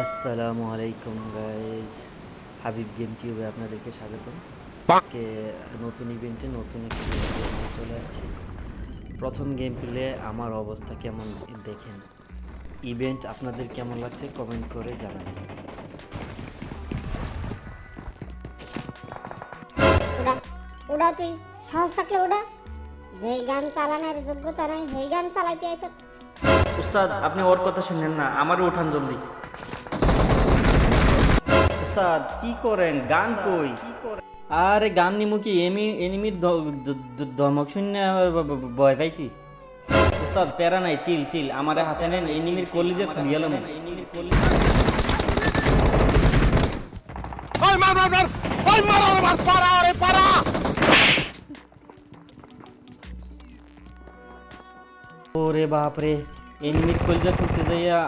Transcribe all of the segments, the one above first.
আসসালামু আলাইকুম guys, Habib game টিউবে আপনাদেরকে স্বাগতম। আজকে নতুন ইভেন্টে নতুন একটি গেম নিয়ে চলে আসছি। প্রথম গেম প্লে আমার অবস্থা কেমন দেখেন। ইভেন্ট আপনাদের কেমন লাগছে কমেন্ট করে জানাবেন। ওটা ওটা তুই সাহস থাকলে ওটা যেই গান চালানোর যোগ্যতা নাই সেই গান চালাইতে আইছ। উস্তাদ, আপনি ওর কথা শুনেন না, আমারও উঠান জলদি। উস্তাদ কি করেন, গান কই? আরে গান নিমু কি এনিমির ধমক শূন্য ভয় পাইছি। উস্তাদ প্যারা নাই, চিল চিল, আমার হাতে নেন, এনিমির কলিজে খুলিয়ে গেলাম। ওই মার মার মার ওই মার ওরে মার পারা ওরে পারা ওরে বাপ রে, এনিমির কলিজা খুলতে যাইয়া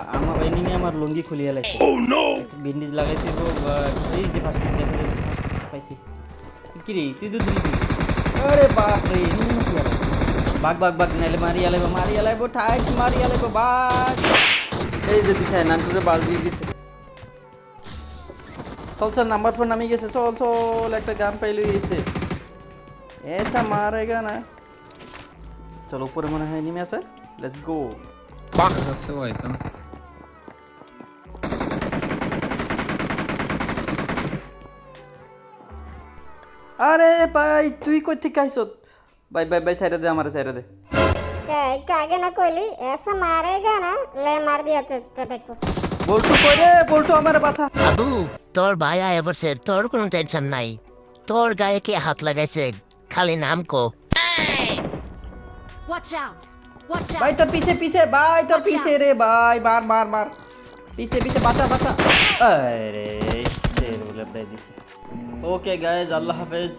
আমার লুঙ্গি খুলিয়ে লাইছে। ব্যান্ডেজ লাগাইতে এই যে ফার্স্ট দেখা যাচ্ছে, পাইছি। কি রে তুই তো দিলি? আরে বাপ রে, এনিমি নাকি আর বাগ বাগ বাগ নাইলে মারিয়া লাইবো ঠাইট মারিয়া লাইবো বাগ। এই যে দিছে নানটুরে বাল দিয়ে দিছে। চল নাম্বার 4 নামিয়ে গেছে, চল একটা গান পাইলে গেছে। এসা মারেগা না। চলো উপরে মনে হয় নেমে আছে, লেটস গো। আরে ভাই তুই কই থেকে আইছত? ভাই সাইডে দে, আমার সাইডে দে। একটু আগে না কইলি এসা মারেগা না, লে মার দিয়া দেখো। বল্টু কই রে? বল্টু আমার বাঁচা। আবু, তোর ভাই আয় বলছে, তোর কোনো টেনশন নাই। তোর গায়ে কে হাত লাগাইছে খালি নাম কো। Watch out! Watch out! ভাই তোর পিছে পিছে, ভাই তোর পিছে রে ভাই, মার পিছে পিছে, বাঁচা। আরে তেল বলে দিছে। ওকে গাইজ, আল্লাহ হাফেজ।